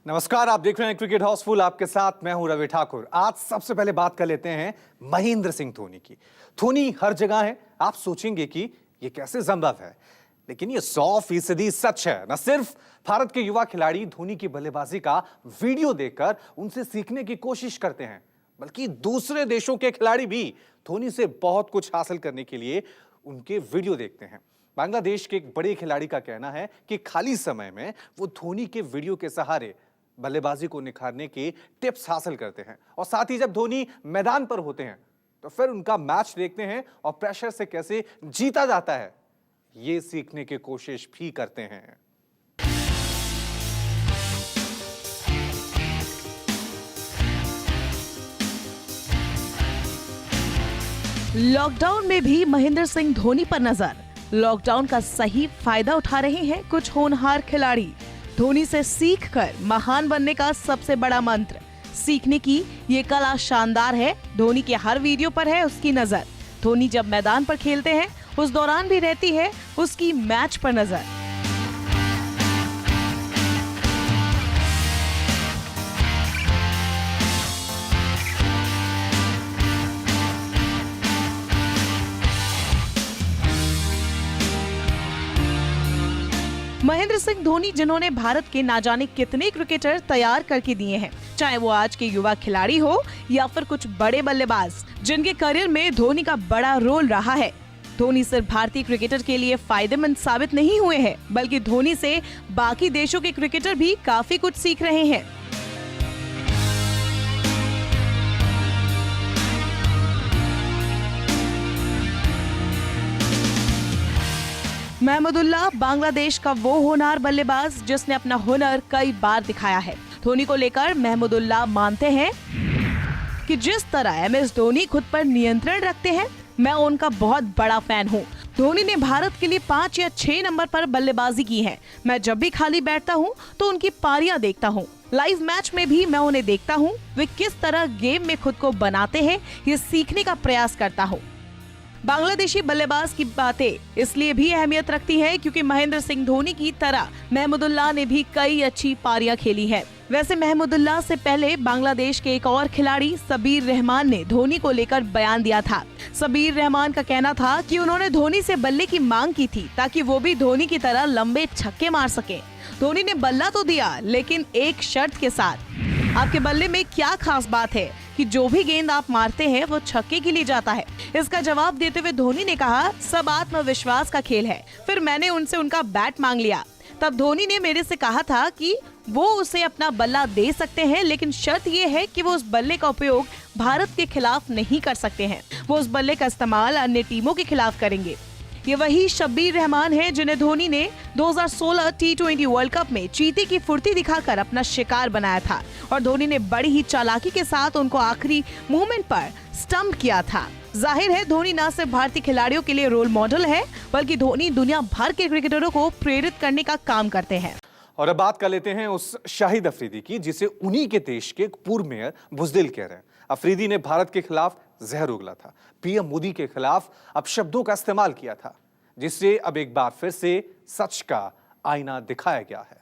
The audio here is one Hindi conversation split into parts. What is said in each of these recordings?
नमस्कार, आप देख रहे हैं क्रिकेट हाउसफुल। आपके साथ मैं हूं रवि ठाकुर। आज सबसे पहले बात कर लेते हैं महेंद्र सिंह धोनी की। धोनी हर जगह है। आप सोचेंगे कि ये कैसे संभव है, लेकिन ये 100% सच है। न सिर्फ भारत के युवा खिलाड़ी धोनी की बल्लेबाजी का वीडियो देखकर उनसे सीखने की कोशिश करते हैं, बल्कि दूसरे देशों के खिलाड़ी भी धोनी से बहुत कुछ हासिल करने के लिए उनके वीडियो देखते हैं। बांग्लादेश के एक बड़े खिलाड़ी का कहना है कि खाली समय में वो धोनी के वीडियो के सहारे बल्लेबाजी को निखारने के टिप्स हासिल करते हैं, और साथ ही जब धोनी मैदान पर होते हैं तो फिर उनका मैच देखते हैं और प्रेशर से कैसे जीता जाता है ये सीखने की कोशिश भी करते हैं। लॉकडाउन में भी महेंद्र सिंह धोनी पर नजर। लॉकडाउन का सही फायदा उठा रहे हैं कुछ होनहार खिलाड़ी। धोनी से सीखकर महान बनने का सबसे बड़ा मंत्र। सीखने की ये कला शानदार है। धोनी के हर वीडियो पर है उसकी नजर। धोनी जब मैदान पर खेलते हैं उस दौरान भी रहती है उसकी मैच पर नजर। महेंद्र सिंह धोनी जिन्होंने भारत के ना जाने कितने क्रिकेटर तैयार करके दिए हैं, चाहे वो आज के युवा खिलाड़ी हो या फिर कुछ बड़े बल्लेबाज, जिनके करियर में धोनी का बड़ा रोल रहा है। धोनी सिर्फ भारतीय क्रिकेटर के लिए फायदेमंद साबित नहीं हुए हैं, बल्कि धोनी से बाकी देशों के क्रिकेटर भी काफी कुछ सीख रहे हैं। महमूदुल्लाह बांग्लादेश का वो होनहार बल्लेबाज जिसने अपना हुनर कई बार दिखाया है। धोनी को लेकर महमूदुल्लाह मानते हैं कि जिस तरह MS धोनी खुद पर नियंत्रण रखते हैं, मैं उनका बहुत बड़ा फैन हूँ। धोनी ने भारत के लिए 5 या 6 नंबर पर बल्लेबाजी की है। मैं जब भी खाली बैठता हूँ तो उनकी पारियां देखता हूँ। लाइव मैच में भी मैं उन्हें देखता हूँ। वे किस तरह गेम में खुद को बनाते हैं, ये सीखने का प्रयास करता हूँ। बांग्लादेशी बल्लेबाज की बातें इसलिए भी अहमियत रखती है क्योंकि महेंद्र सिंह धोनी की तरह महमूदुल्लाह ने भी कई अच्छी पारियां खेली है। वैसे महमूदुल्लाह से पहले बांग्लादेश के एक और खिलाड़ी सबीर रहमान ने धोनी को लेकर बयान दिया था। सबीर रहमान का कहना था कि उन्होंने धोनी से बल्ले की मांग की थी ताकि वो भी धोनी की तरह लंबे छक्के मार सके। धोनी ने बल्ला तो दिया, लेकिन एक शर्त के साथ। आपके बल्ले में क्या खास बात है कि जो भी गेंद आप मारते हैं वो छक्के के लिए जाता है? इसका जवाब देते हुए धोनी ने कहा, सब आत्मविश्वास का खेल है। फिर मैंने उनसे उनका बैट मांग लिया। तब धोनी ने मेरे से कहा था कि वो उसे अपना बल्ला दे सकते हैं, लेकिन शर्त ये है कि वो उस बल्ले का उपयोग भारत के खिलाफ नहीं कर सकते हैं। वो उस बल्ले का इस्तेमाल अन्य टीमों के खिलाफ करेंगे। ये वही शब्बीर रहमान है जिन्हें धोनी ने 2016 T20 वर्ल्ड कप में चीते की फुर्ती दिखाकर अपना शिकार बनाया था, और धोनी ने बड़ी ही चालाकी के साथ उनको आखिरी मूवमेंट पर स्टंप किया था। जाहिर है धोनी न सिर्फ भारतीय खिलाड़ियों के लिए रोल मॉडल है, बल्कि धोनी दुनिया भर के क्रिकेटरों को प्रेरित करने का काम करते हैं। और अब बात कर लेते हैं उस शाहिद अफरीदी की जिसे उन्हीं के देश के पूर्व मेयर बुज़दिल कह रहे हैं। अफरीदी ने भारत के खिलाफ जहर उगला था, PM मोदी के खिलाफ अपशब्दों का इस्तेमाल किया था, जिससे अब एक बार फिर से सच का आईना दिखाया गया है।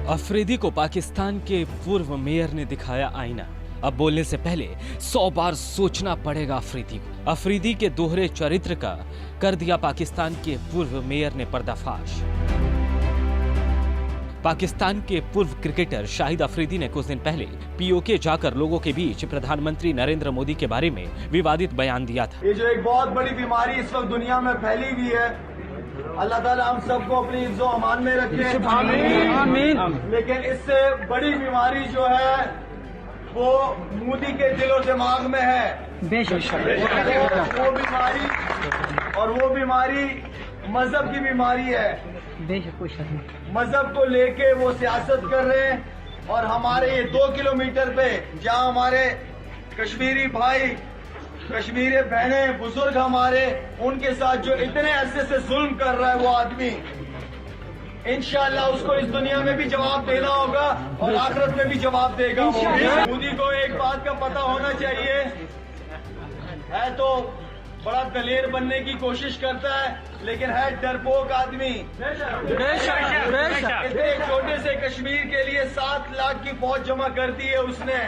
अफरीदी को पाकिस्तान के पूर्व मेयर ने दिखाया आईना। अब बोलने से पहले 100 बार सोचना पड़ेगा अफरीदी को। अफरीदी के दोहरे चरित्र का कर दिया पाकिस्तान के पूर्व मेयर ने पर्दाफाश। पाकिस्तान के पूर्व क्रिकेटर शाहिद अफरीदी ने कुछ दिन पहले POK जाकर लोगों के बीच प्रधानमंत्री नरेंद्र मोदी के बारे में विवादित बयान दिया था। ये जो एक बहुत बड़ी बीमारी इस वक्त दुनिया में फैली हुई है, अल्लाह ताला हम सबको अपनी इज्जो अमान में रखे। आमीन। लेकिन इससे बड़ी बीमारी जो है वो मोदी के दिलो दिमाग में है। बेशक वो बीमारी मजहब की बीमारी है। मजहब को लेके वो सियासत कर रहे हैं, और हमारे ये 2 किलोमीटर पे जहाँ हमारे कश्मीरी भाई, कश्मीरी बहनें, बुजुर्ग हमारे, उनके साथ जो इतने अरसे से जुल्म कर रहा है वो आदमी, इंशाअल्लाह उसको इस दुनिया में भी जवाब देना होगा और आखिरत में भी जवाब देगा। मोदी को एक बात का पता होना चाहिए है तो बड़ा दलेर बनने की कोशिश करता है, लेकिन है डरपोक आदमी। इतने छोटे से कश्मीर के लिए 7 लाख की फौज जमा कर दी है उसने,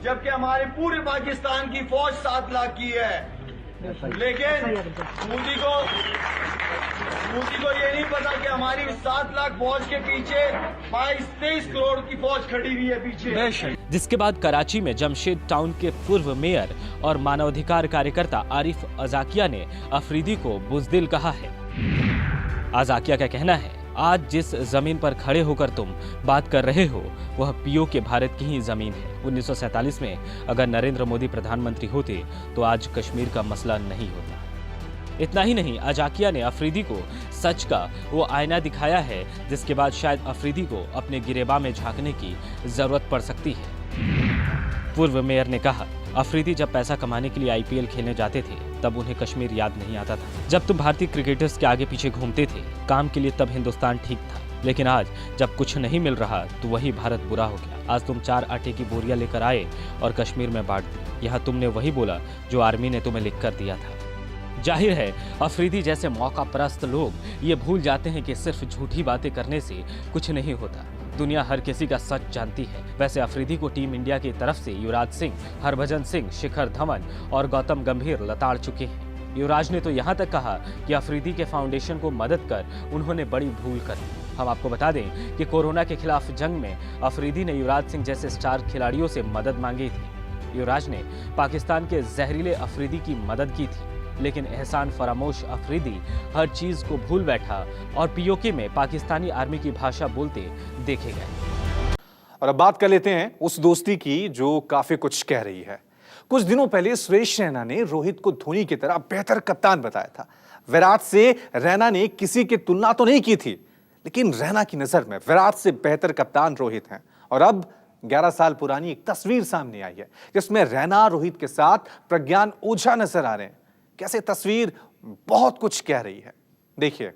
जबकि हमारे पूरे पाकिस्तान की फौज 7 लाख की है। लेकिन मोदी को ये नहीं पता कि हमारी 7 लाख फौज के पीछे 22-23 करोड़ की फौज खड़ी हुई है पीछे। जिसके बाद कराची में जमशेद टाउन के पूर्व मेयर और मानवाधिकार कार्यकर्ता आरिफ अजाकिया ने अफरीदी को बुज़दिल कहा है। अजाकिया का कहना है, आज जिस जमीन पर खड़े होकर तुम बात कर रहे हो वह पीओके भारत की ही जमीन है। 1947 में अगर नरेंद्र मोदी प्रधानमंत्री होते तो आज कश्मीर का मसला नहीं होता। इतना ही नहीं, अजाकिया ने अफरीदी को सच का वो आईना दिखाया है जिसके बाद शायद अफरीदी को अपने गिरेबा में झांकने की जरूरत पड़ सकती है। पूर्व मेयर ने कहा, अफरीदी जब पैसा कमाने के लिए आईपीएल खेलने जाते थे तब उन्हें कश्मीर याद नहीं आता था। जब तुम भारतीय क्रिकेटर्स के आगे पीछे घूमते थे काम के लिए तब हिंदुस्तान ठीक था, लेकिन आज जब कुछ नहीं मिल रहा तो वही भारत बुरा हो गया। आज तुम 4 आटे की बोरियां लेकर आए और कश्मीर में बांट दी। यहाँ तुमने वही बोला जो आर्मी ने तुम्हें लिख कर दिया था। जाहिर है अफरीदी जैसे मौका परस्त लोग ये भूल जाते हैं कि सिर्फ झूठी बातें करने से कुछ नहीं होता। दुनिया हर किसी का सच जानती है। वैसे अफरीदी को टीम इंडिया की तरफ से युवराज सिंह, हरभजन सिंह, शिखर धवन और गौतम गंभीर लताड़ चुके हैं। युवराज ने तो यहाँ तक कहा कि अफरीदी के फाउंडेशन को मदद कर उन्होंने बड़ी भूल कर दी। हम आपको बता दें कि कोरोना के खिलाफ जंग में अफरीदी ने युवराज सिंह जैसे स्टार खिलाड़ियों से मदद मांगी थी। युवराज ने पाकिस्तान के जहरीले अफरीदी की मदद की थी, लेकिन एहसान फरामोश अफरीदी हर चीज को भूल बैठा और पीओके में पाकिस्तानी आर्मी की भाषा बोलते देखे गए। और अब बात कर लेते हैं उस दोस्ती की जो काफी कुछ कह रही है। कुछ दिनों पहले सुरेश रैना ने रोहित को धोनी की तरह बेहतर कप्तान बताया था। विराट से रैना ने किसी की तुलना तो नहीं की थी, लेकिन रैना की नजर में विराट से बेहतर कप्तान रोहित हैं। और अब 11 साल पुरानी एक तस्वीर सामने आई है जिसमें रैना रोहित के साथ प्रज्ञान ओझा नजर आ रहे हैं। कैसे तस्वीर बहुत कुछ कह रही है, देखिए।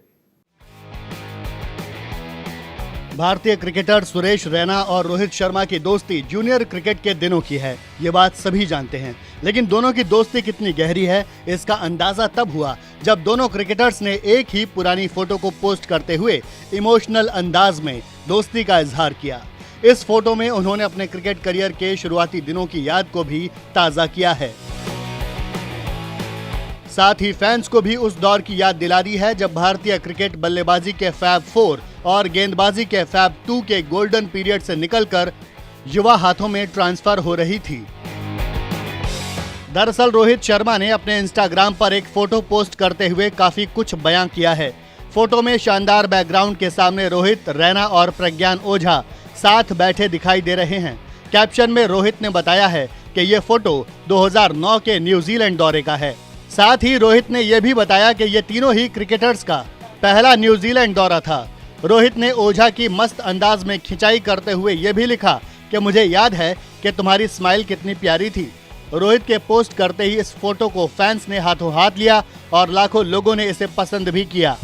भारतीय क्रिकेटर सुरेश रैना और रोहित शर्मा की दोस्ती जूनियर क्रिकेट के दिनों की है, ये बात सभी जानते हैं। लेकिन दोनों की दोस्ती कितनी गहरी है इसका अंदाजा तब हुआ जब दोनों क्रिकेटर्स ने एक ही पुरानी फोटो को पोस्ट करते हुए इमोशनल अंदाज में दोस्ती का इजहार किया। इस फोटो में उन्होंने अपने क्रिकेट करियर के शुरुआती दिनों की याद को भी ताज़ा किया है। साथ ही फैंस को भी उस दौर की याद दिला दी है जब भारतीय क्रिकेट बल्लेबाजी के फैब 4 और गेंदबाजी के फैब 2 के गोल्डन पीरियड से निकलकर युवा हाथों में ट्रांसफर हो रही थी। दरअसल रोहित शर्मा ने अपने इंस्टाग्राम पर एक फोटो पोस्ट करते हुए काफी कुछ बयां किया है। फोटो में शानदार बैकग्राउंड के सामने रोहित, रैना और प्रज्ञान ओझा साथ बैठे दिखाई दे रहे हैं। कैप्शन में रोहित ने बताया है कि ये फोटो 2009 के न्यूजीलैंड दौरे का है। साथ ही रोहित ने यह भी बताया कि ये तीनों ही क्रिकेटर्स का पहला न्यूजीलैंड दौरा था। रोहित ने ओझा की मस्त अंदाज में खिंचाई करते हुए यह भी लिखा कि मुझे याद है कि तुम्हारी स्माइल कितनी प्यारी थी। रोहित के पोस्ट करते ही इस फोटो को फैंस ने हाथों हाथ लिया और लाखों लोगों ने इसे पसंद भी किया।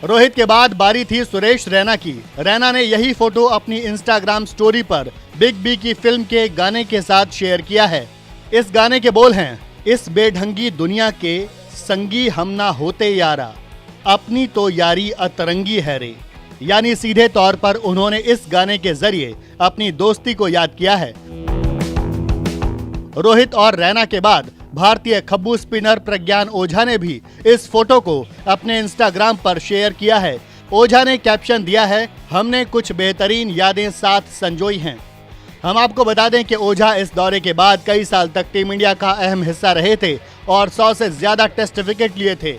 रोहित के बाद बारी थी सुरेश रैना की। रैना ने यही फोटो अपनी इंस्टाग्राम स्टोरी पर बिग बी की फिल्म के गाने के साथ शेयर किया है। इस गाने के बोल हैं, इस बेढंगी दुनिया के संगी हम ना होते यारा, अपनी तो यारी अतरंगी है रे। यानी सीधे तौर पर उन्होंने इस गाने के जरिए अपनी दोस्ती को याद किया है। रोहित और रैना के बाद भारतीय खब्बू स्पिनर प्रज्ञान ओझा ने भी इस फोटो को अपने इंस्टाग्राम पर शेयर किया है। ओझा ने कैप्शन दिया है, हमने कुछ बेहतरीन यादें साथ संजोई हैं। हम आपको बता दें कि ओझा इस दौरे के बाद कई साल तक टीम इंडिया का अहम हिस्सा रहे थे और 100 से ज्यादा टेस्ट विकेट लिए थे।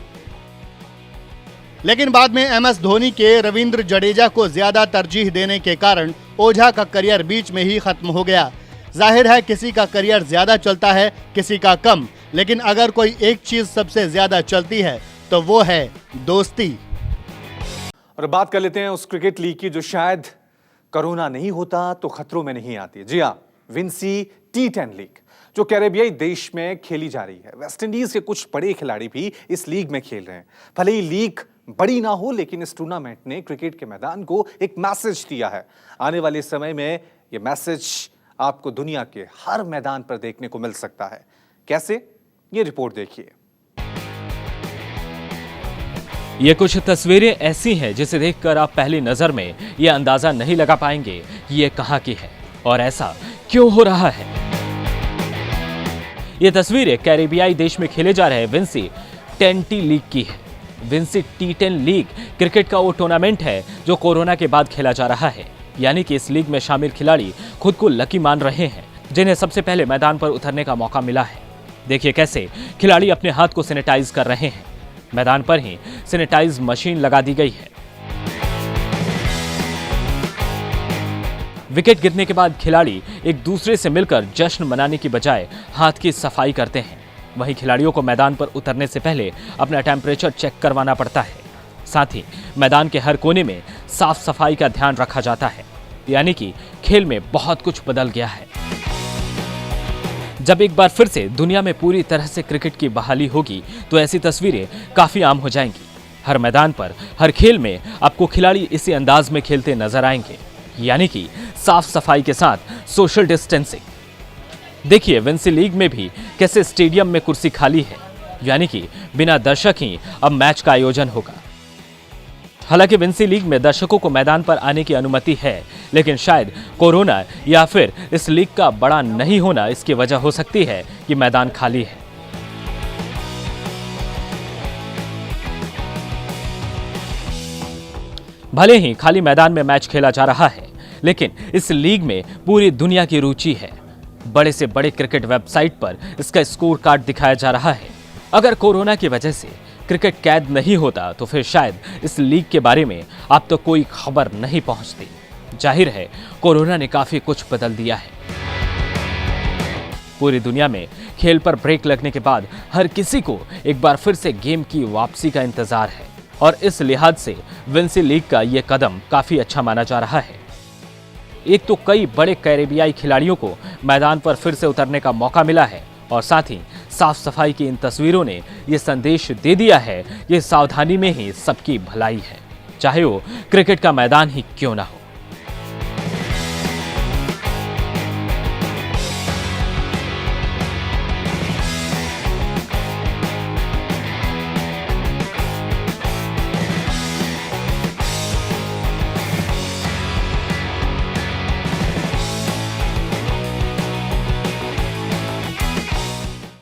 लेकिन बाद में एमएस धोनी के रविंद्र जडेजा को ज्यादा तरजीह देने के कारण ओझा का करियर बीच में ही खत्म हो गया। जाहिर है किसी का करियर ज्यादा चलता है, किसी का कम, लेकिन अगर कोई एक चीज सबसे ज्यादा चलती है तो वो है दोस्ती। और बात कर लेते हैं उस क्रिकेट लीग की जो शायद कोरोना नहीं होता तो खतरों में नहीं आती। जी हाँ, विंसी T10 लीग जो कैरेबियाई देश में खेली जा रही है। वेस्ट इंडीज के कुछ बड़े खिलाड़ी भी इस लीग में खेल रहे हैं। भले ही लीग बड़ी ना हो, लेकिन इस टूर्नामेंट ने क्रिकेट के मैदान को एक मैसेज दिया है। आने वाले समय में यह मैसेज आपको दुनिया के हर मैदान पर देखने को मिल सकता है। कैसे? ये रिपोर्ट देखिए। ये कुछ तस्वीरें ऐसी हैं जिसे देखकर आप पहली नजर में ये अंदाजा नहीं लगा पाएंगे कि ये कहां की है और ऐसा क्यों हो रहा है। ये तस्वीरें कैरेबियाई देश में खेले जा रहे विंसी टी लीग की है। विंसी T10 लीग क्रिकेट का वो टूर्नामेंट है जो कोरोना के बाद खेला जा रहा है, यानी कि इस लीग में शामिल खिलाड़ी खुद को लकी मान रहे हैं जिन्हें सबसे पहले मैदान पर उतरने का मौका मिला है। देखिए कैसे खिलाड़ी अपने हाथ को सैनिटाइज कर रहे हैं। मैदान पर ही सैनिटाइज मशीन लगा दी गई है। विकेट गिरने के बाद खिलाड़ी एक दूसरे से मिलकर जश्न मनाने की बजाय हाथ की सफाई करते हैं। वहीं खिलाड़ियों को मैदान पर उतरने से पहले अपना टेम्परेचर चेक करवाना पड़ता है। साथ ही मैदान के हर कोने में साफ सफाई का ध्यान रखा जाता है, यानी कि खेल में बहुत कुछ बदल गया है। जब एक बार फिर से दुनिया में पूरी तरह से क्रिकेट की बहाली होगी तो ऐसी तस्वीरें काफी आम हो जाएंगी। हर मैदान पर, हर खेल में आपको खिलाड़ी इसी अंदाज में खेलते नजर आएंगे, यानी कि साफ सफाई के साथ सोशल डिस्टेंसिंग। देखिए विंसी लीग में भी कैसे स्टेडियम में कुर्सी खाली है, यानी कि बिना दर्शक ही अब मैच का आयोजन होगा। हालांकि विंसी लीग में दर्शकों को मैदान पर आने की अनुमति है, लेकिन शायद कोरोना या फिर इस लीग का बड़ा नहीं होना इसकी वजह हो सकती है कि मैदान खाली है। भले ही खाली मैदान में मैच खेला जा रहा है, लेकिन इस लीग में पूरी दुनिया की रुचि है। बड़े से बड़े क्रिकेट वेबसाइट पर इसका स्कोर कार्ड दिखाया जा रहा है। अगर कोरोना की वजह से क्रिकेट कैद नहीं होता तो फिर शायद इस लीग के बारे में अब तक कोई खबर नहीं पहुंचती। जाहिर है कोरोना ने काफी कुछ बदल दिया है। पूरी दुनिया में खेल पर ब्रेक लगने के बाद हर किसी को एक बार फिर से गेम की वापसी का इंतजार है और इस लिहाज से विंसी लीग का ये कदम काफी अच्छा माना जा रहा है। एक तो कई बड़े कैरेबियाई खिलाड़ियों को मैदान पर फिर से उतरने का मौका मिला है और साथ ही साफ सफाई की इन तस्वीरों ने ये संदेश दे दिया है कि सावधानी में ही सबकी भलाई है, चाहे वो क्रिकेट का मैदान ही क्यों ना हो।